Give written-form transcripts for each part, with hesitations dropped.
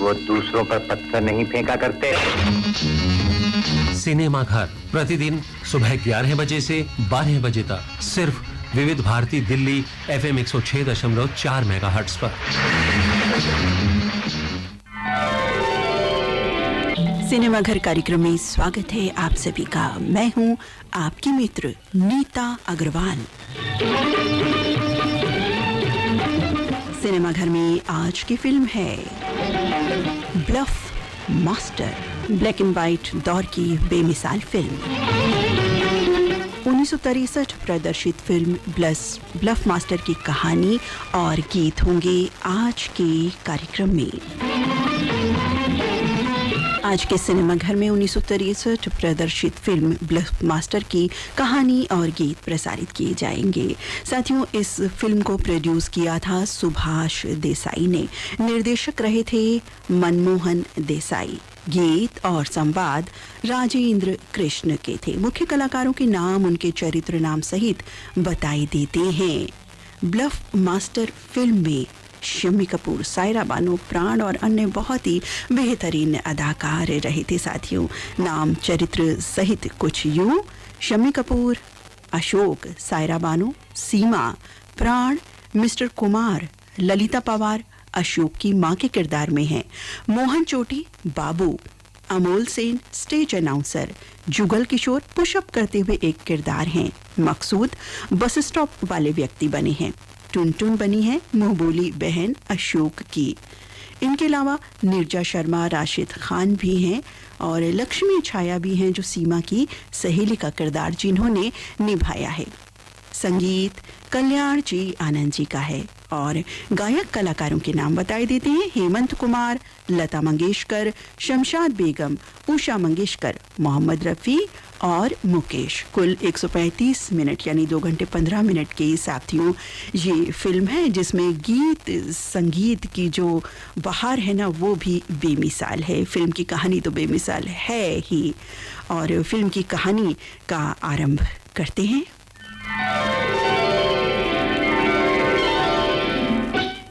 वो दूसरों पर पत्थर नहीं फेंका करते। सिनेमा घर प्रतिदिन सुबह 11 बजे से 12 बजे तक सिर्फ विविध भारती दिल्ली FM 106.4 मेगाहर्ट्ज पर। सिनेमा घर कार्यक्रम में स्वागत है आप सभी का। मैं हूं आपकी मित्र नीता अग्रवाल। सिनेमा घर में आज की फिल्म है Bluff Master, black and white दौर की बेमिसाल फिल्म। 1963 प्रदर्शित फिल्म ब्लफ मास्टर की कहानी और गीत होंगे आज के कार्यक्रम में। आज के सिनेमा घर में 1963 प्रदर्शित फिल्म ब्लफ मास्टर की कहानी और गीत प्रसारित किए जाएंगे। साथियों, इस फिल्म को प्रोड्यूस किया था सुभाष देसाई ने। निर्देशक रहे थे मनमोहन देसाई। गीत और संवाद राजेंद्र कृष्ण के थे। मुख्य कलाकारों के नाम उनके चरित्र नाम सहित बताई देते हैं। ब्लफ मास्टर फिल्म में शम्मी कपूर, सायरा बानो, प्राण और अन्य बहुत ही बेहतरीन अदाकार रहे थे। साथियों, नाम चरित्र सहित कुछ यूं: शम्मी कपूर, अशोक, सायरा बानो, सीमा, प्राण, मिस्टर कुमार, ललिता पवार अशोक की मां के किरदार में हैं, मोहन चोटी बाबू, Amol Sen stage announcer, Jugal Kishore pushup करते हुए एक किरदार हैं, मकसूद बस स्टॉप वाले व्यक्ति बने हैं, टुनटुन बनी है मुंहबोली बहन अशोक की। इनके अलावा नीरजा शर्मा, राशिद खान भी हैं और लक्ष्मी छाया भी हैं जो सीमा की सहेली का किरदार जिन्होंने निभाया है। संगीत कल्याण जी आनंद जी का है और गायक कलाकारों के नाम बताए देते हैं: हेमंत कुमार, लता मंगेशकर, शमशाद बेगम, उषा मंगेशकर, मोहम्मद रफ़ी और मुकेश। कुल 135 मिनट यानी 2 घंटे 15 मिनट के साथियों ये फिल्म है जिसमें गीत संगीत की जो बहार है ना वो भी बेमिसाल है। फिल्म की कहानी तो बेमिसाल है ही और फिल्म की कहानी का आरंभ करते हैं।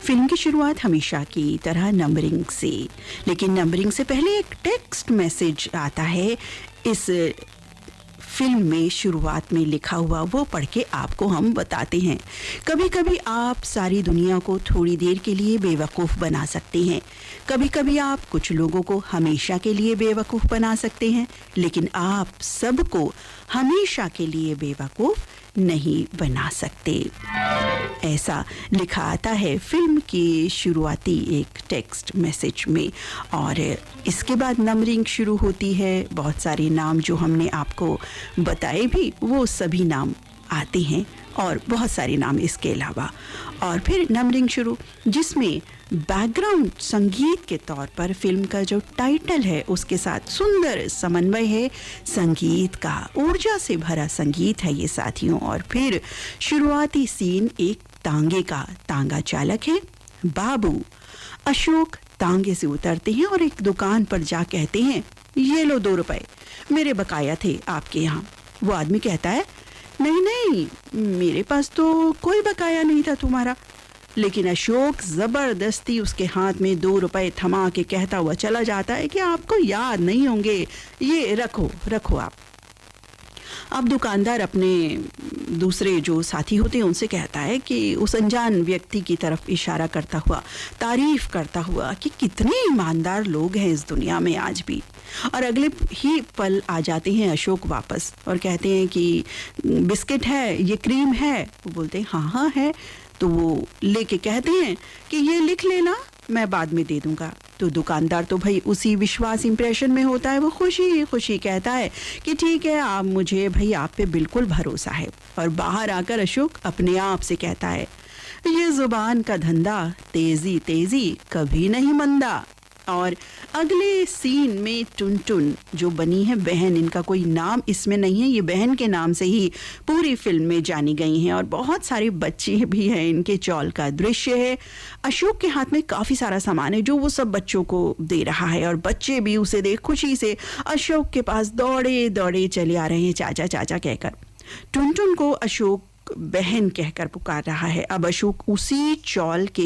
फिल्म की शुरुआत हमेशा की तरह नंबरिंग से, लेकिन नंबरिंग से पहले एक टेक्स्ट मैसेज आता है। इस फिल्म में शुरुआत में लिखा हुआ वो पढ़ के आपको हम बताते हैं। कभी कभी आप सारी दुनिया को थोड़ी देर के लिए बेवकूफ़ बना सकते हैं। कभी कभी आप कुछ लोगों को हमेशा के लिए बेवकूफ़ बना सकते हैं, लेकिन आप सबको हमेशा के लिए बेवकूफ़ नहीं बना सकते। ऐसा लिखा आता है फिल्म की शुरुआती एक टेक्स्ट मैसेज में और इसके बाद नंबरिंग शुरू होती है। बहुत सारे नाम जो हमने आपको बताए भी वो सभी नाम आते हैं और बहुत सारे नाम इसके अलावा, और फिर नंबरिंग शुरू जिसमें बैकग्राउंड संगीत के तौर पर फिल्म का जो टाइटल है उसके साथ सुंदर समन्वय है संगीत का। ऊर्जा से भरा संगीत है ये साथियों। और फिर शुरुआती सीन एक तांगे का। तांगा चालक है बाबू। अशोक तांगे से उतरते हैं और एक दुकान पर जा कहते हैं, ये लो 2 रुपए, मेरे बकाया थे आपके यहाँ। वो आदमी कहता है, नहीं नहीं, मेरे पास तो कोई बकाया नहीं था तुम्हारा। लेकिन अशोक जबरदस्ती उसके हाथ में 2 रुपए थमा के कहता हुआ चला जाता है कि आपको याद नहीं होंगे, ये रखो आप। अब दुकानदार अपने दूसरे जो साथी होते हैं उनसे कहता है कि उस अनजान व्यक्ति की तरफ इशारा करता हुआ, तारीफ करता हुआ कि कितने ईमानदार लोग हैं इस दुनिया में आज भी। और अगले ही पल आ जाते हैं अशोक वापस और कहते हैं कि बिस्किट है, ये क्रीम है। वो बोलते हैं हाँ है। तो वो लेके कहते हैं कि ये लिख लेना, मैं बाद में दे दूंगा। तो दुकानदार तो भाई उसी विश्वास इंप्रेशन में होता है। वो खुशी खुशी कहता है कि ठीक है, आप मुझे भाई आप पे बिल्कुल भरोसा है। और बाहर आकर अशोक अपने आप से कहता है, ये जुबान का धंधा तेजी तेजी कभी नहीं मंदा। और अगले सीन में टुनटुन जो बनी है बहन, इनका कोई नाम इसमें नहीं है, ये बहन के नाम से ही पूरी फिल्म में जानी गई हैं और बहुत सारे बच्चे भी हैं। इनके चौल का दृश्य है। अशोक के हाथ में काफ़ी सारा सामान है जो वो सब बच्चों को दे रहा है और बच्चे भी उसे देख खुशी से अशोक के पास दौड़े दौड़े चले आ रहे हैं, चाचा चाचा कहकर। टुनटुन को अशोक बहन कहकर पुकार रहा है। अब अशोक उसी चौल के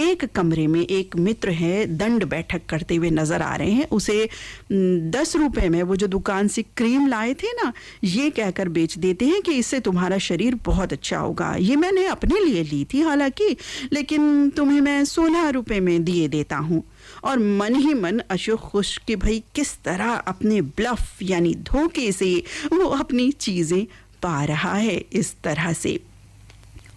एक कमरे में एक मित्र है दंड बैठक करते हुए नजर आ रहे हैं। उसे 10 रुपए में वो जो दुकान से क्रीम लाए थे ना, ये कहकर बेच देते हैं कि इससे तुम्हारा शरीर बहुत अच्छा होगा। ये मैंने अपने लिए ली थी हालांकि, लेकिन तुम्हें मैं 16 रुपए में दिए देता हूँ। और मन ही मन अशोक खुश कि भाई किस तरह अपने ब्लफ यानी धोखे से वो अपनी चीजें पा रहा है इस तरह से।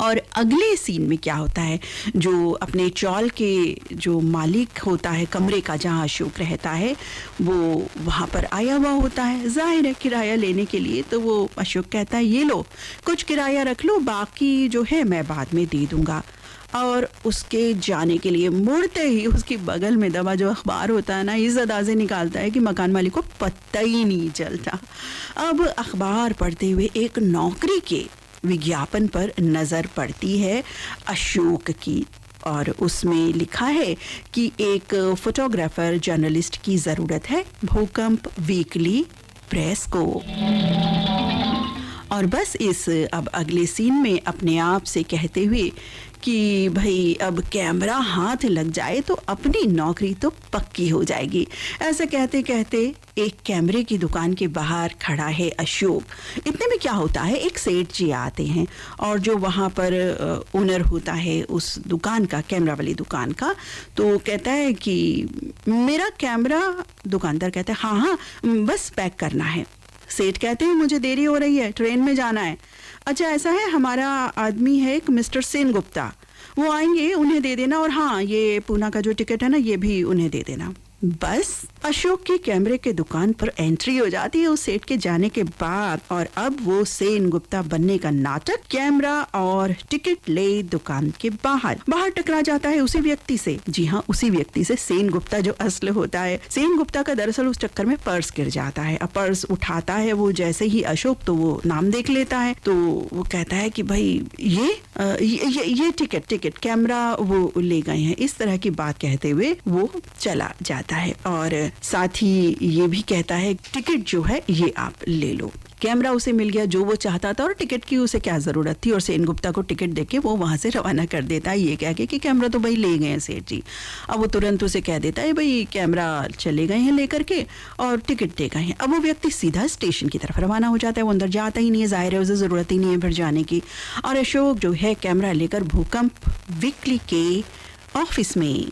और अगले सीन में क्या होता है, जो अपने चौल के जो मालिक होता है कमरे का जहाँ अशोक रहता है, वो वहाँ पर आया हुआ होता है जाहिर है किराया लेने के लिए। तो वो अशोक कहता है ये लो कुछ किराया रख लो, बाकी जो है मैं बाद में दे दूंगा। और उसके जाने के लिए मुड़ते ही उसकी बगल में दबा जो अखबार होता है ना, इस अंदाजे निकालता है कि मकान मालिक को पता ही नहीं चलता। अब अखबार पढ़ते हुए एक नौकरी के विज्ञापन पर नजर पड़ती है अशोक की, और उसमें लिखा है कि एक फोटोग्राफर जर्नलिस्ट की जरूरत है भूकंप वीकली प्रेस को। और बस इस अब अगले सीन में अपने आप से कहते हुए कि भाई अब कैमरा हाथ लग जाए तो अपनी नौकरी तो पक्की हो जाएगी। ऐसे कहते कहते एक कैमरे की दुकान के बाहर खड़ा है अशोक। इतने में क्या होता है, एक सेठ जी आते हैं और जो वहाँ पर ओनर होता है उस दुकान का, कैमरा वाली दुकान का, तो कहता है कि मेरा कैमरा, दुकानदार कहता है हाँ हाँ बस पैक करना है। सेठ कहते हैं मुझे देरी हो रही है, ट्रेन में जाना है। अच्छा ऐसा है, हमारा आदमी है एक मिस्टर सेन गुप्ता, वो आएंगे, उन्हें दे देना, और हाँ ये पूना का जो टिकट है ना ये भी उन्हें दे देना। बस अशोक के कैमरे के दुकान पर एंट्री हो जाती है उस सेठ के जाने के बाद, और अब वो सेन गुप्ता बनने का नाटक कैमरा और टिकट ले दुकान के बाहर टकरा जाता है उसी व्यक्ति से। जी हाँ, उसी व्यक्ति से, सेन गुप्ता जो असल होता है। सेन गुप्ता का दरअसल उस चक्कर में पर्स गिर जाता है। अब पर्स उठाता है वो जैसे ही अशोक, तो वो नाम देख लेता है, तो वो कहता है कि भाई ये टिकट कैमरा वो ले गए हैं। इस तरह की बात कहते हुए वो चला जाता है और साथ ही ये भी कहता है टिकट जो है ये आप ले लो। कैमरा उसे मिल गया जो वो चाहता था और टिकट की उसे क्या जरूरत थी, और सेन गुप्ता को टिकट देके वो वहां से रवाना कर देता है ये कह के कि कैमरा तो भाई ले गए हैं सेठ जी। अब वो तुरंत उसे कह देता है भाई कैमरा चले गए हैं लेकर के और टिकट दे गए हैं। अब वो व्यक्ति सीधा स्टेशन की तरफ रवाना हो जाता है, वो अंदर जाता ही नहीं है, जाहिर है उसे जरूरत ही नहीं है फिर जाने की। और अशोक जो है कैमरा लेकर भूकंप वीकली के ऑफिस में,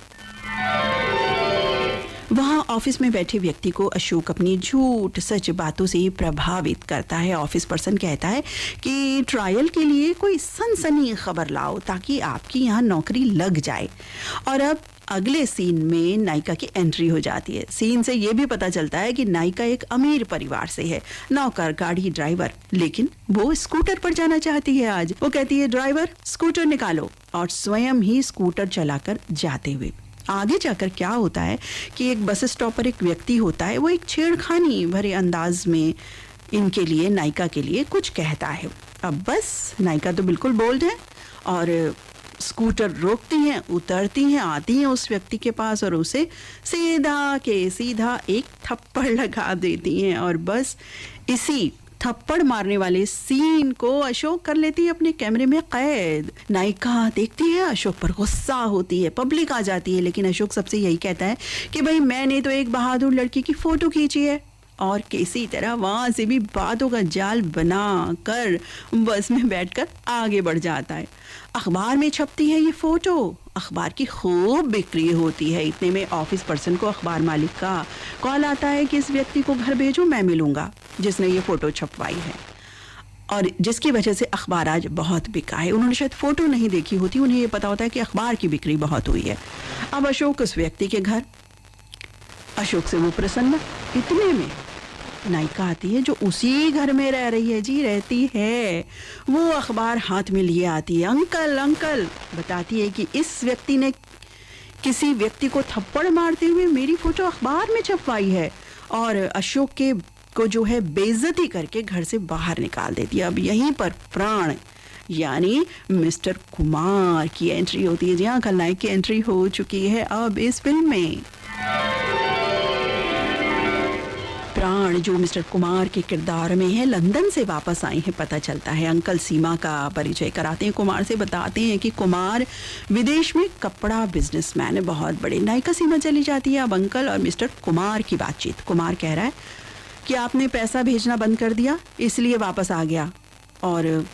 वहाँ ऑफिस में बैठे व्यक्ति को अशोक अपनी झूठ सच बातों से प्रभावित करता है। ऑफिस पर्सन कहता है कि ट्रायल के लिए कोई सनसनी खबर लाओ ताकि आपकी यहाँ नौकरी लग जाए। और अब अगले सीन में नायिका की एंट्री हो जाती है। सीन से ये भी पता चलता है कि नायिका एक अमीर परिवार से है, नौकर, गाड़ी ड्राइवर, लेकिन वो स्कूटर पर जाना चाहती है। आज वो कहती है ड्राइवर स्कूटर निकालो, और स्वयं ही स्कूटर चलाकर जाते हुए आगे जाकर क्या होता है कि एक बस स्टॉप पर एक व्यक्ति होता है, वो एक छेड़खानी भरे अंदाज में इनके लिए, नायिका के लिए कुछ कहता है। अब बस नायिका तो बिल्कुल बोल्ड है और स्कूटर रोकती हैं, उतरती हैं, आती हैं उस व्यक्ति के पास और उसे सीधा के सीधा एक थप्पड़ लगा देती हैं। और बस इसी थप्पड़ मारने वाले सीन को अशोक कर लेती है अपने कैमरे में कैद। नायिका देखती है, अशोक पर गुस्सा होती है, पब्लिक आ जाती है, लेकिन अशोक सबसे यही कहता है कि भाई मैंने तो एक बहादुर लड़की की फोटो खींची है, और किसी तरह वहां से भी बातों का जाल बना कर बस में बैठकर आगे बढ़ जाता है। अखबार में छपती है ये फोटो, अखबार की खूब बिक्री होती है। इतने में ऑफिस पर्सन को अखबार मालिक का कॉल आता है कि इस व्यक्ति को घर भेजो, मैं मिलूंगा जिसने ये फोटो छपवाई है, और जिसकी वजह से अखबार आज बहुत बिका है। उन्होंने शायद फोटो नहीं देखी होती, उन्हें ये पता होता है कि अखबार की बिक्री बहुत हुई है। अब अशोक उस व्यक्ति के घर, अशोक से वो प्रसन्न। इतने में नायिका आती है जो उसी घर में रह रही है, जी रहती है, वो अखबार हाथ में लिए आती है। अंकल अंकल बताती है कि इस व्यक्ति ने किसी व्यक्ति को थप्पड़ मारते हुए मेरी फोटो अखबार में छपवाई है, और अशोक के को जो है बेइज्जती करके घर से बाहर निकाल देती है। अब यहीं पर प्राण यानी मिस्टर कुमार की एंट्री होती है। जी हाँ, खलनायक की एंट्री हो चुकी है अब इस फिल्म में। प्राण कर्ण जो मिस्टर कुमार के किरदार में है लंदन से वापस आए हैं पता चलता है। अंकल सीमा का परिचय कराते हैं कुमार से, बताते हैं कि कुमार विदेश में कपड़ा बिजनेसमैन है बहुत बड़े। नायिका सीमा चली जाती है। अब अंकल और मिस्टर कुमार की बातचीत। कुमार कह रहा है कि आपने पैसा भेजना बंद कर दिया इसलिए वापस आ गया और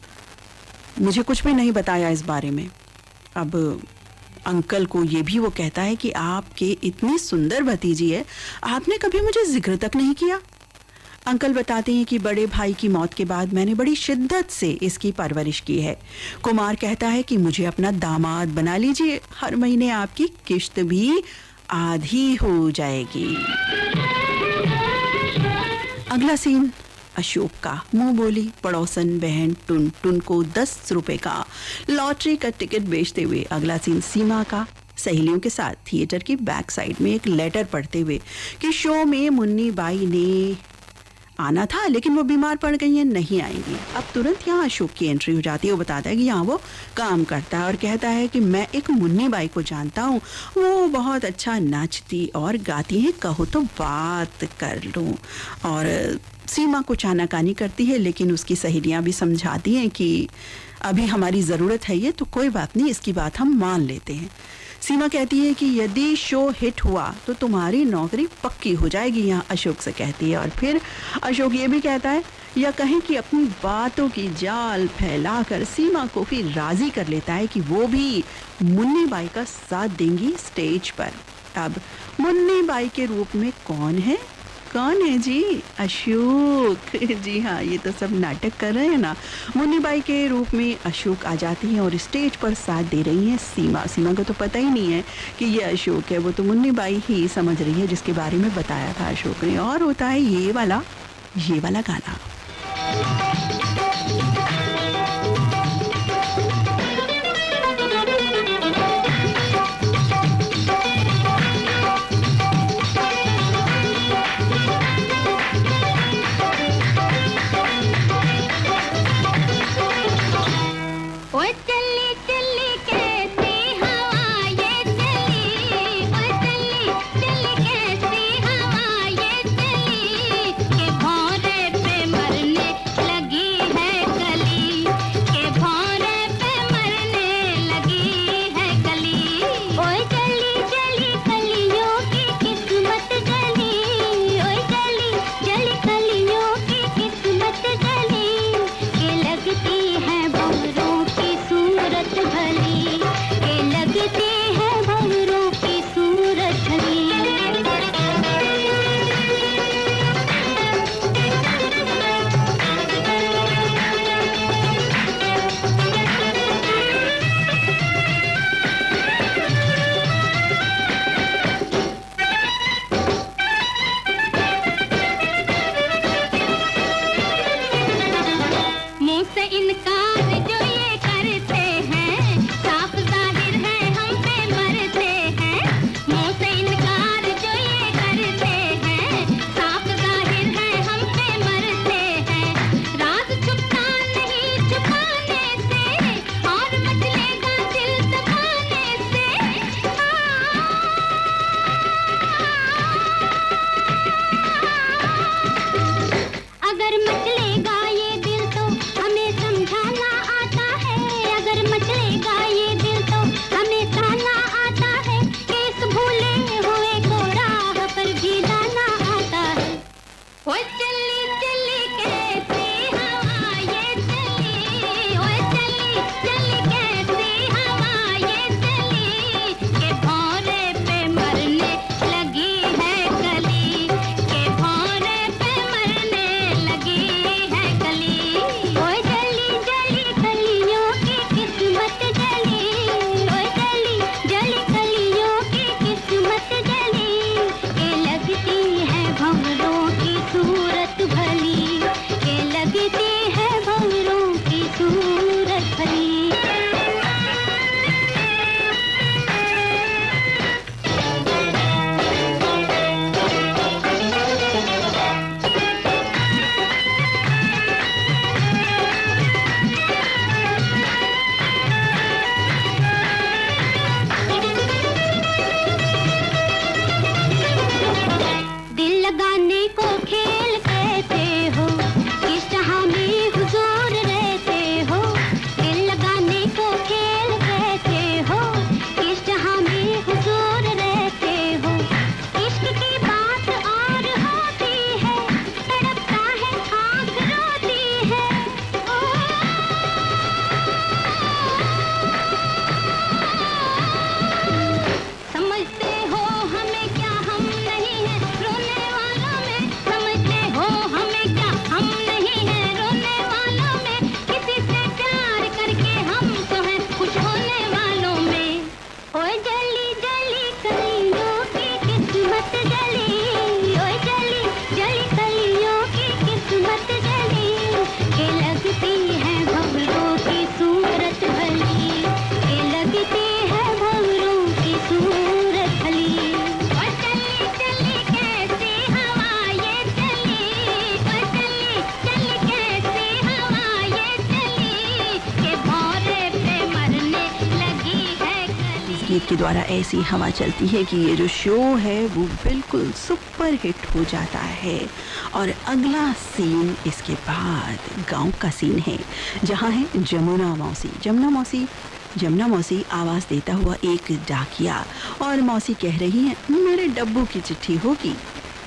मुझे कुछ भी नहीं बताया इस बारे में। अब अंकल को ये भी वो कहता है कि आपके इतनी सुंदर भतीजी है, आपने कभी मुझे जिक्र तक नहीं किया। अंकल बताते हैं कि बड़े भाई की मौत के बाद मैंने बड़ी शिद्दत से इसकी परवरिश की है। कुमार कहता है कि मुझे अपना दामाद बना लीजिए, हर महीने आपकी किश्त भी आधी हो जाएगी। अगला सीन अशोक का। मुंह बोली पड़ोसन बहन टुन को 10 रुपए का लॉटरी का टिकट बेचते हुए। अगला सीन सीमा का सहेलियों के साथ थिएटर की बैक साइड में एक लेटर पढ़ते हुए कि शो में मुन्नी बाई ने आना था लेकिन वो बीमार पड़ गई हैं, नहीं आएंगी। अब तुरंत यहाँ अशोक की एंट्री हो जाती है। वो बताता है कि यहाँ वो काम करता है और कहता है कि मैं एक मुन्नी बाई को जानता हूँ, वो बहुत अच्छा नाचती और गाती हैं, कहो तो बात कर लूँ। और सीमा कुछ आनाकानी करती है लेकिन उसकी सहेलियाँ भी समझाती हैं कि अभी हमारी ज़रूरत है ये, तो कोई बात नहीं, इसकी बात हम मान लेते हैं। सीमा कहती है कि यदि शो हिट हुआ तो तुम्हारी नौकरी पक्की हो जाएगी, यहाँ अशोक से कहती है। और फिर अशोक ये भी कहता है या कहें कि अपनी बातों की जाल फैलाकर सीमा को फिर राजी कर लेता है कि वो भी मुन्नी बाई का साथ देंगी स्टेज पर। अब मुन्नी बाई के रूप में कौन है जी? अशोक। जी हाँ, ये तो सब नाटक कर रहे हैं ना। मुन्नी बाई के रूप में अशोक आ जाती हैं और स्टेज पर साथ दे रही हैं सीमा। सीमा को तो पता ही नहीं है कि ये अशोक है, वो तो मुन्नी बाई ही समझ रही है जिसके बारे में बताया था अशोक ने। और होता है ये वाला गाना। के भौरे पे मर किस्मत जली, ओए जली जली कलियों की किस्मत जली, के लगती है भंवरों की सूरत भली, के लगती है भंवरों की सूरत भली। और चली चली कैसी हवा ये चली, और चली चली कैसी हवा ये चली, के भौरे पे मरने लगी है कली। इस गीत के द्वारा ऐसी हवा चलती है कि ये जो शो है वो बिल्कुल सुपर हिट हो जाता है। और अगला सीन इसके बाद गांव का सीन है, जहां है जमुना मौसी। जमुना मौसी आवाज़ देता हुआ एक डाकिया, और मौसी कह रही है मेरे डब्बू की चिट्ठी होगी।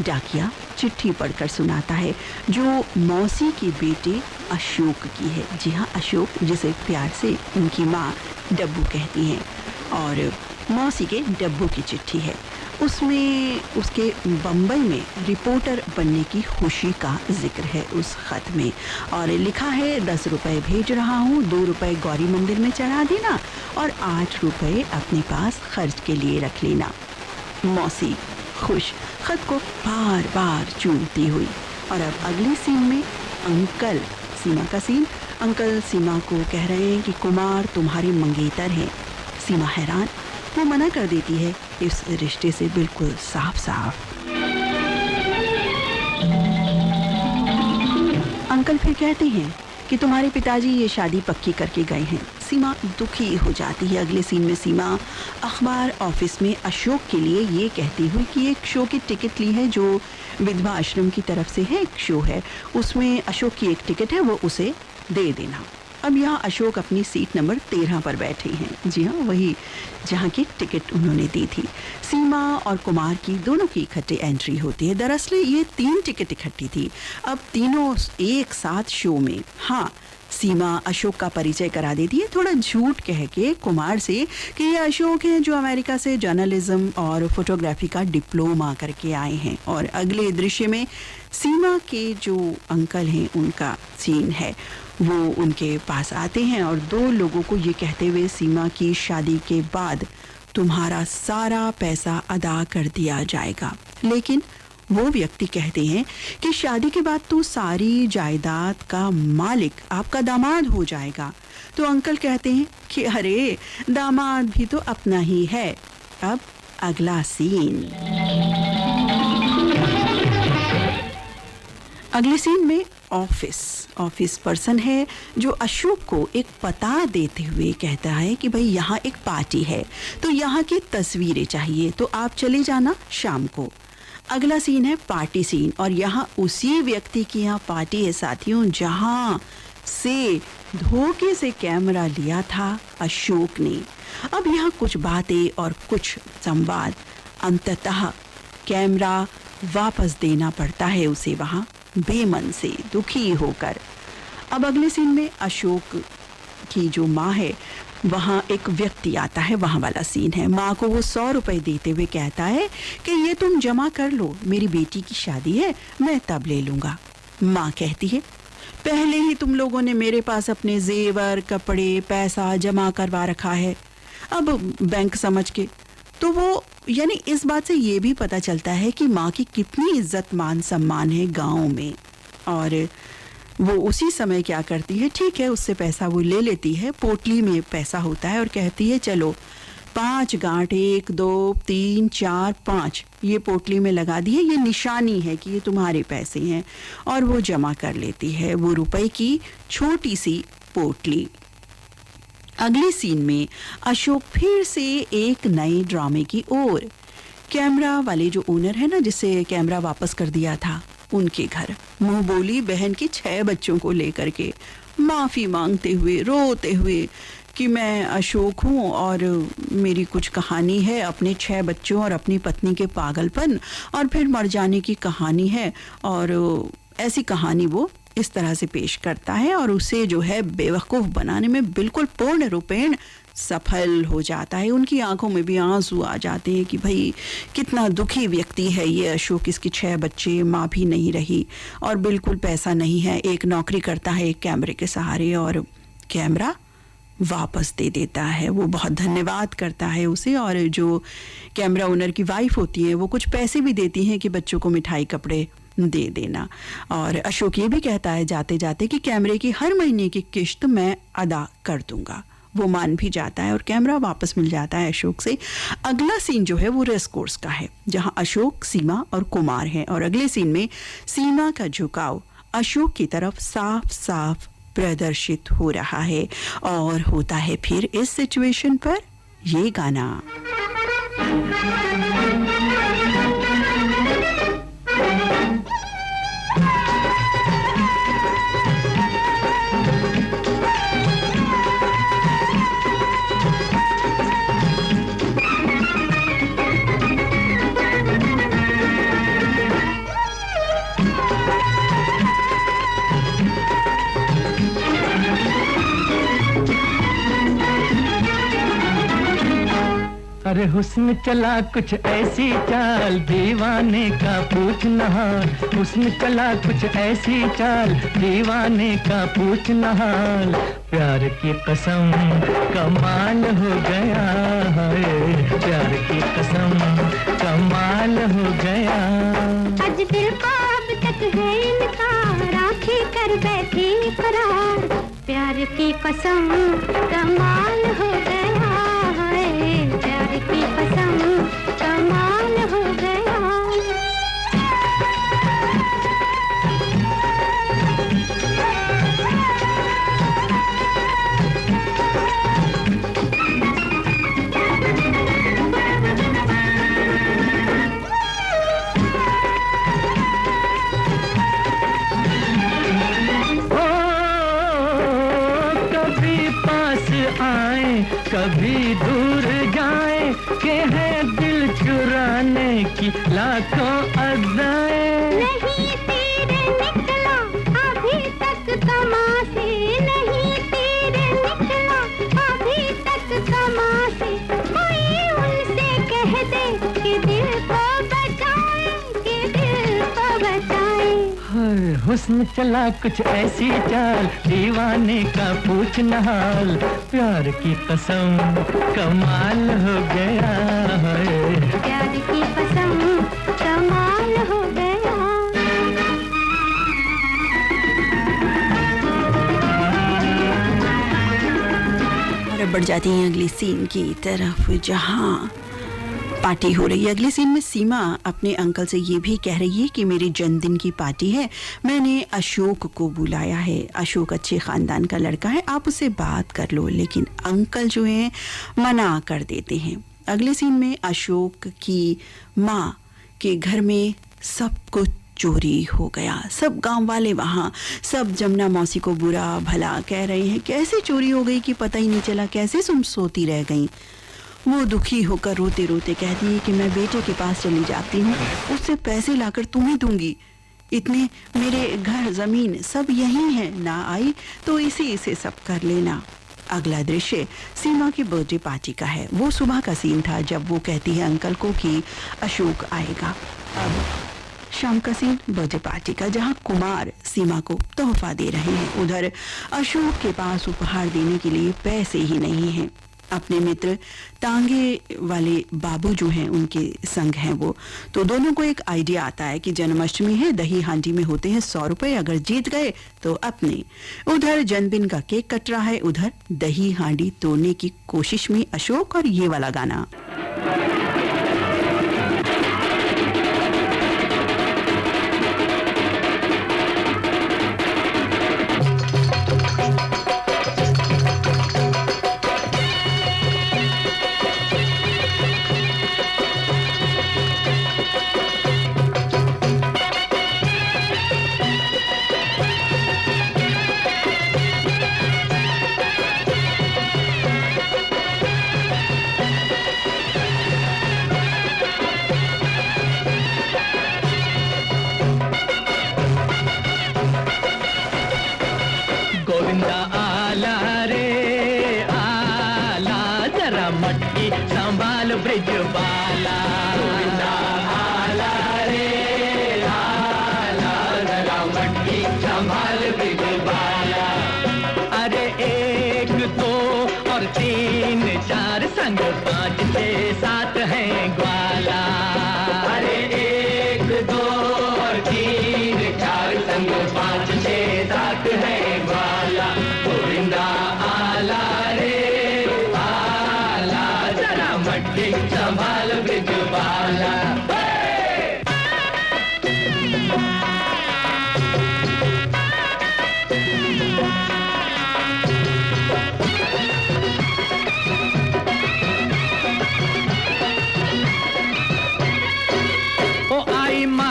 डाकिया चिट्ठी पढ़कर सुनाता है जो मौसी के बेटे अशोक की है। जी हाँ, अशोक, जिसे प्यार से उनकी माँ डब्बू कहती हैं, और मौसी के डब्बू की चिट्ठी है। उसमें उसके बम्बई में रिपोर्टर बनने की खुशी का जिक्र है उस खत में, और लिखा है 10 रुपए भेज रहा हूँ, 2 रुपए गौरी मंदिर में चढ़ा देना और 8 रुपए अपने पास खर्च के लिए रख लेना। मौसी खुश खत को बार बार चूमती हुई। और अब अगले सीन में अंकल सीमा का सीन। अंकल सीमा को कह रहे हैं कि कुमार तुम्हारे मंगेतर हैं। सीमा हैरान, वो मना कर देती है इस रिश्ते से बिल्कुल साफ साफ। अंकल फिर कहते हैं कि तुम्हारे पिताजी ये शादी पक्की करके गए हैं। सीमा दुखी हो जाती है। अगले सीन में सीमा अखबार ऑफिस में अशोक के लिए ये कहती हुई कि एक शो की टिकट ली है जो विधवा आश्रम की तरफ से है, एक शो है, उसमें अशोक की एक टिकट है, वो उसे दे देना। अब यहाँ अशोक अपनी सीट नंबर 13 पर बैठे हैं। जी हाँ, वही जहाँ की टिकट उन्होंने दी थी। सीमा और कुमार की दोनों की इकट्ठी एंट्री होती है। दरअसल ये 3 टिकट इकट्ठी थी। अब तीनों एक साथ शो में। हाँ, सीमा अशोक का परिचय करा देती है थोड़ा झूठ कह के कुमार से कि ये अशोक हैं जो अमेरिका से जर्नलिज्म और फोटोग्राफी का डिप्लोमा करके आए हैं। और अगले दृश्य में सीमा के जो अंकल हैं उनका सीन है। वो उनके पास आते हैं और 2 लोगों को ये कहते हुए सीमा की शादी के बाद तुम्हारा सारा पैसा अदा कर दिया जाएगा। लेकिन वो व्यक्ति कहते हैं कि शादी के बाद तो सारी जायदाद का मालिक आपका दामाद हो जाएगा। तो अंकल कहते हैं कि अरे दामाद भी तो अपना ही है। अब अगला सीन। अगले सीन में ऑफिस पर्सन है जो अशोक को एक पता देते हुए कहता है कि भाई यहाँ एक पार्टी है तो यहाँ की तस्वीरें चाहिए, तो आप चले जाना शाम को। अगला सीन है पार्टी सीन, और यहाँ उसी व्यक्ति की यहाँ पार्टी है साथियों जहाँ से धोखे से कैमरा लिया था अशोक ने। अब यहाँ कुछ बातें और कुछ संवाद, अंततः कैमरा वापस देना पड़ता है उसे वहाँ बेमन से दुखी होकर। अब अगले सीन में अशोक की जो माँ है वहाँ एक व्यक्ति आता है, वहाँ वाला सीन है। माँ को वो 100 रुपए देते हुए कहता है कि ये तुम जमा कर लो, मेरी बेटी की शादी है, मैं तब ले लूँगा। माँ कहती है पहले ही तुम लोगों ने मेरे पास अपने जेवर, कपड़े, पैसा जमा करवा रखा है, अब बैंक समझ के। तो वो यानी इस बात से ये भी पता चलता है कि माँ की कितनी इज्जत मान सम्मान है गाँव में। और वो उसी समय क्या करती है, ठीक है उससे पैसा वो ले लेती है, पोटली में पैसा होता है, और कहती है चलो 5 गांठ 1 2 3 4 5 ये पोटली में लगा दी है, ये निशानी है कि ये तुम्हारे पैसे हैं। और वो जमा कर लेती है वो रुपए की छोटी सी पोटली। अगले सीन में अशोक फिर से एक नए ड्रामे की ओर। कैमरा वाले जो ओनर है ना, जिसे कैमरा वापस कर दिया था, उनके घर मुंह बोली बहन की 6 बच्चों को लेकर के माफ़ी मांगते हुए, रोते हुए कि मैं अशोक हूँ और मेरी कुछ कहानी है अपने 6 बच्चों और अपनी पत्नी के पागलपन और फिर मर जाने की कहानी है। और ऐसी कहानी वो इस तरह से पेश करता है और उसे जो है बेवकूफ़ बनाने में बिल्कुल पूर्ण रूपेण सफल हो जाता है। उनकी आंखों में भी आंसू आ जाते हैं कि भाई कितना दुखी व्यक्ति है ये अशोक, इसके 6 बच्चे, माँ भी नहीं रही और बिल्कुल पैसा नहीं है, एक नौकरी करता है एक कैमरे के सहारे। और कैमरा वापस दे देता है। वो बहुत धन्यवाद करता है उसे, और जो कैमरा ओनर की वाइफ होती है वो कुछ पैसे भी देती हैं कि बच्चों को मिठाई कपड़े दे देना। और अशोक ये भी कहता है जाते जाते कि कैमरे की हर महीने की किश्त मैं अदा कर दूंगा। वो मान भी जाता है और कैमरा वापस मिल जाता है अशोक से। अगला सीन जो है वो रेस कोर्स का है, जहां अशोक, सीमा और कुमार हैं, और अगले सीन में सीमा का झुकाव अशोक की तरफ साफ साफ प्रदर्शित हो रहा है। और होता है फिर इस सिचुएशन पर ये गाना। अरे हुस्न चला कुछ ऐसी चाल, दीवाने का पूछ नहाल। हुस्न चला कुछ ऐसी चाल, दीवाने का पूछ नहाल। प्यार की कसम कमाल हो गया है, प्यार की कसम कमाल हो गया। आज दिल को अब तक है इनकार, आंखें कर बैठे करार। प्यार की कसम कमाल हो गया है, प्यार की कसम कमाल हो गया। कभी दूर जाए के है दिल चुराने की लाखों अदाएं। नहीं तेरे निकला अभी तक तमाशे, नहीं तेरे निकला अभी तक तमाशे। कोई उनसे कह दे कि दिल को बचाए, कि दिल को बचाए। हर हुस्न चला कुछ ऐसी चाल, दीवाने का पूछ नहाल। प्यार की कसम कमाल हो गया है, प्यार की कसम कमाल हो गया। और बढ़ जाती हैं अगली सीन की तरफ, जहां पार्टी हो रही है। अगले सीन में सीमा अपने अंकल से ये भी कह रही है कि मेरे जन्मदिन की पार्टी है, मैंने अशोक को बुलाया है। अशोक अच्छे ख़ानदान का लड़का है, आप उससे बात कर लो। लेकिन अंकल जो हैं मना कर देते हैं। अगले सीन में अशोक की माँ के घर में सब कुछ चोरी हो गया। सब गांव वाले वहाँ, सब जमुना मौसी को बुरा भला कह रहे हैं, कैसे चोरी हो गई कि पता ही नहीं चला, कैसे तुम सोती रह गई। वो दुखी होकर रोते रोते कहती है कि मैं बेटे के पास चली जाती हूँ, उससे पैसे लाकर तुम्हें दूंगी। इतने मेरे घर जमीन सब यही है, ना आई तो इसी से सब कर लेना। अगला दृश्य सीमा की बर्थडे पार्टी का है। वो सुबह का सीन था जब वो कहती है अंकल को कि अशोक आएगा। अब शाम का सीन बर्थडे पार्टी का, जहां कुमार सीमा को तोहफा दे रहे हैं। उधर अशोक के पास उपहार देने के लिए पैसे ही नहीं हैं। अपने मित्र तांगे वाले बाबू जो हैं उनके संग हैं वो, तो दोनों को एक आइडिया आता है कि जन्माष्टमी है, दही हांडी में होते हैं 100 रुपए, अगर जीत गए तो अपने। उधर जन्मदिन का केक कट रहा है, उधर दही हांडी तोड़ने की कोशिश में अशोक, और ये वाला गाना।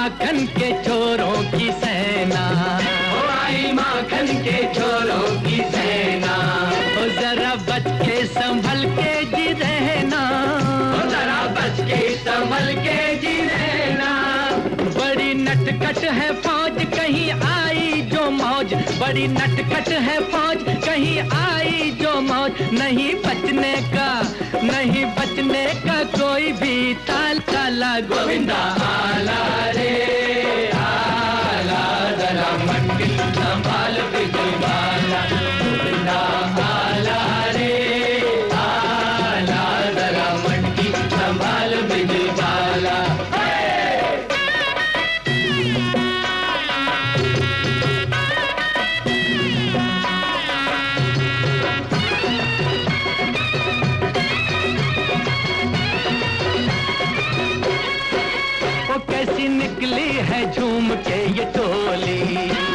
माखन के चोरों की सेना, ओ आई माखन के चोरों की सेना। ओ जरा बच के संभल के जी रहना, ओ जरा बच के संभल के जी रहना। बड़ी नटखट है फौज कहीं आई जो मौज, बड़ी नटखट है फौज कहीं आई जो मौज। नहीं बचने का, नहीं बचने का कोई भी ताल। काला गोविंदा आला रे आला, जरा मंडी संभाल बिजली वाला। गोविंदा आला रे आला, जरा मंडी संभाल बिजली वाला। कैसी निकली है झूम के ये टोली,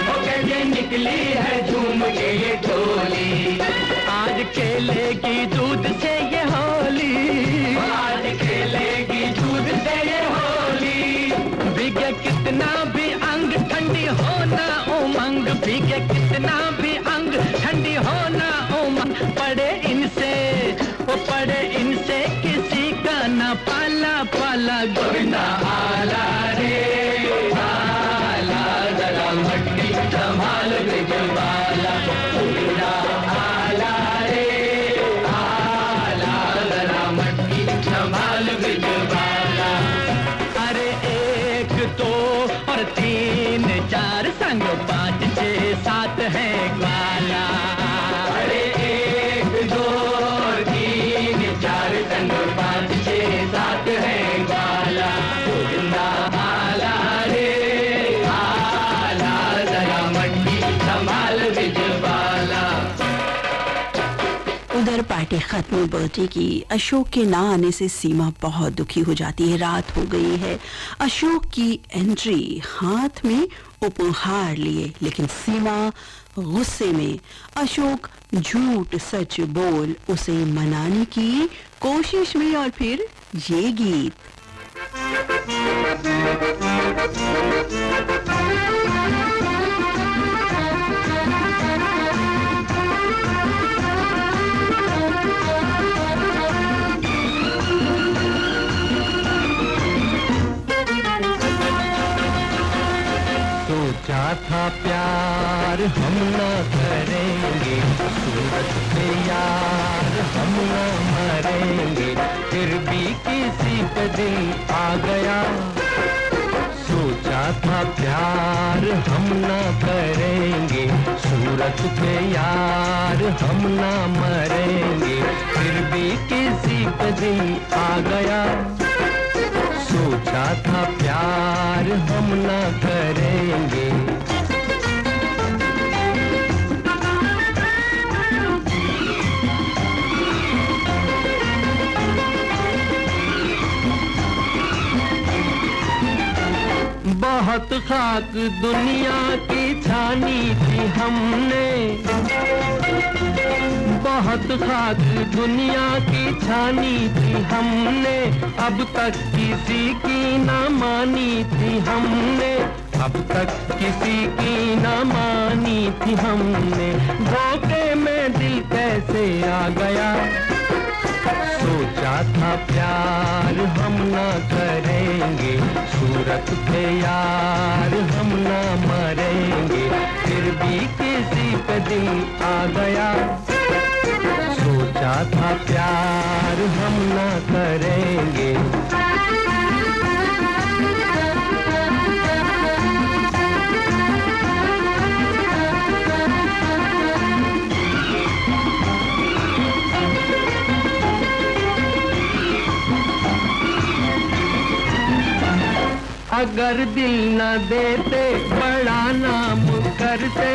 ओ कैसी निकली है झूम के ये टोली। आज खेलेगी दूध से ये होली, आज खेलेगी दूध से ये होली। भीगे कितना भी अंग ठंडी हो ना उमंग, भीगे कितना भी अंग ठंडी हो ना उमंग। पड़े इनसे, वो पड़े इनसे किसी का ना पाला पाला। गोविंदा आला रे आला, जरा मट्टी संभाल बिजली वाला। गोविंदा आला रे आला, जरा मट्टी संभाल बिजली वाला। अरे एक दो और तीन चार संग 5 6 7 है ग्वाला। अरे एक दो और तीन चार संग 5 6 7 है ग्वाला। गोविंदा आला रे आला, जरा मट्टी संभाल बिजली वाला। उधर पार्टी खत्म बर्थडे की। अशोक के ना आने से सीमा बहुत दुखी हो जाती है। रात हो गई है। अशोक की एंट्री, हाथ में उपहार लिए, लेकिन सीमा गुस्से में। अशोक झूठ सच बोल उसे मनाने की कोशिश में, और फिर ये गीत। सोचा था प्यार हम न करेंगे, सूरत पे यार हम न मरेंगे, फिर भी किसी पे दिल आ गया। सोचा था प्यार हम न करेंगे, सूरत पे यार हम न मरेंगे, फिर भी किसी पे दिल आ गया। सोचा था प्यार हम न करेंगे। बहुत खाक दुनिया की छानी थी हमने, बहुत खाक दुनिया की छानी थी हमने, अब तक किसी की ना मानी थी हमने, अब तक किसी की ना मानी थी हमने। धोखे में दिल कैसे आ गया। सोचा था प्यार हम न करेंगे, सूरत पे यार हम न मरेंगे, फिर भी किसी पे दिल आ गया। सोचा था प्यार हम न करेंगे। अगर दिल न देते बड़ा नाम करते,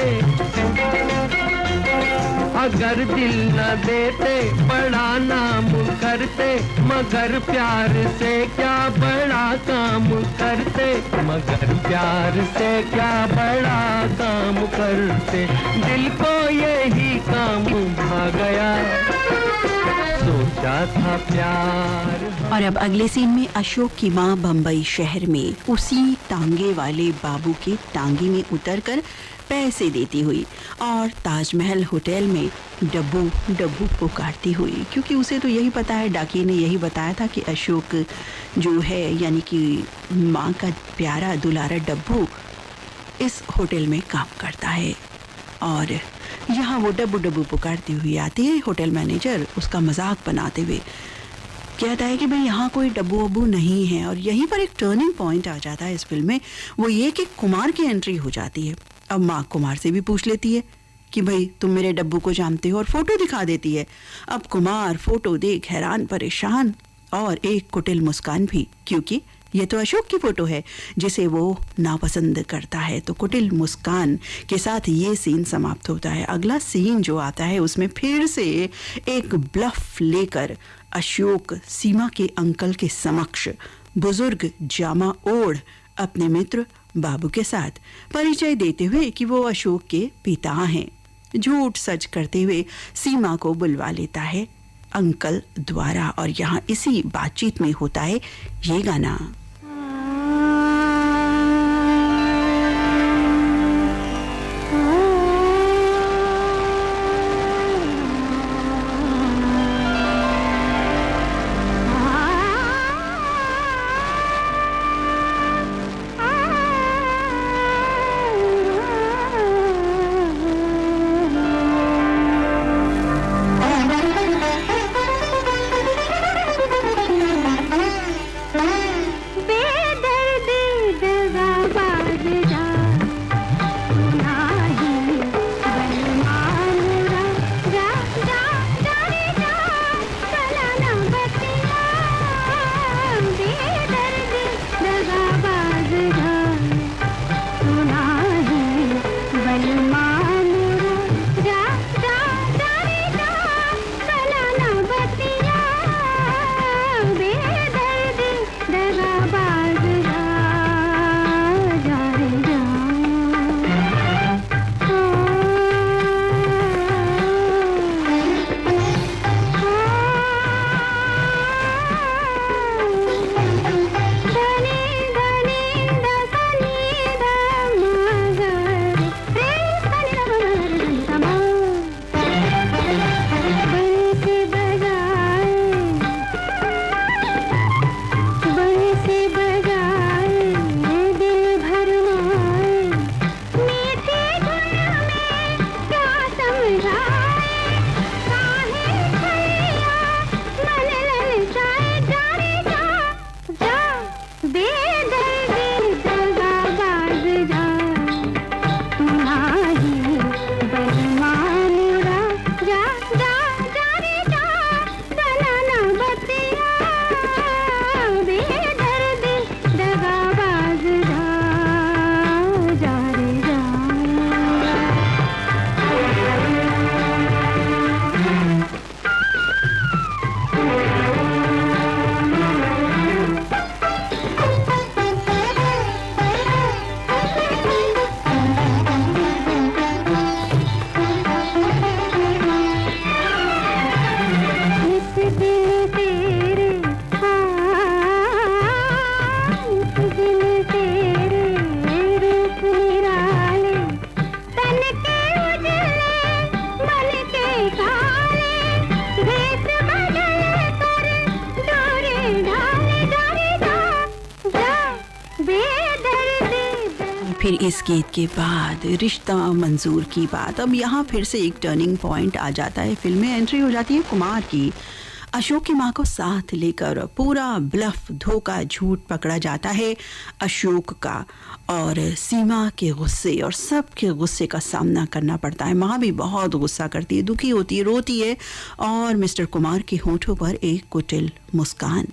अगर दिल न देते बड़ा नाम करते, मगर प्यार से क्या बड़ा काम करते, मगर प्यार से क्या बड़ा काम करते। दिल को यही काम भा गया। सोचा था प्यार। और अब अगले सीन में अशोक की माँ बम्बई शहर में उसी टांगे वाले बाबू के टांगे में उतरकर पैसे देती हुई और ताजमहल होटल में डब्बू डब्बू पुकारती हुई, क्योंकि उसे तो यही पता है, डाकिये ने यही बताया था कि अशोक जो है यानी कि माँ का प्यारा दुलारा डब्बू इस होटल में काम करता है। और यहाँ वो डब्बू डब्बू पुकारती हुई आती है। होटल मैनेजर उसका मजाक बनाते हुए कहता है कि भाई यहाँ कोई डब्बू वब्बू नहीं है। और यहीं पर एक टर्निंग पॉइंट आ जाता है इस फिल्म में, वो ये कि कुमार की एंट्री हो जाती है। अब माँ कुमार से भी पूछ लेती है कि भाई तुम मेरे डब्बू को जानते हो, और फोटो दिखा देती है। अब कुमार फोटो देख हैरान परेशान और एक कुटिल मुस्कान भी, क्योंकि ये तो अशोक की फोटो है जिसे वो नापसंद करता है। तो कुटिल मुस्कान के साथ ये सीन समाप्त होता है। अगला सीन जो आता है उसमें फिर से एक ब्लफ लेकर अशोक सीमा के अंकल के समक्ष बुजुर्ग जामा ओढ़ अपने मित्र बाबू के साथ परिचय देते हुए कि वो अशोक के पिता हैं, झूठ सच करते हुए सीमा को बुलवा लेता है अंकल द्वारा। और यहाँ इसी बातचीत में होता है ये गाना। फिर इस गीत के बाद रिश्ता मंजूर की बात। अब यहाँ फिर से एक टर्निंग पॉइंट आ जाता है, फिल्म में एंट्री हो जाती है कुमार की। अशोक की माँ को साथ लेकर पूरा ब्लफ धोखा झूठ पकड़ा जाता है अशोक का, और सीमा के गुस्से और सबके गुस्से का सामना करना पड़ता है। माँ भी बहुत गुस्सा करती है, दुखी होती है, रोती है, और मिस्टर कुमार के होठों पर एक कुटिल मुस्कान।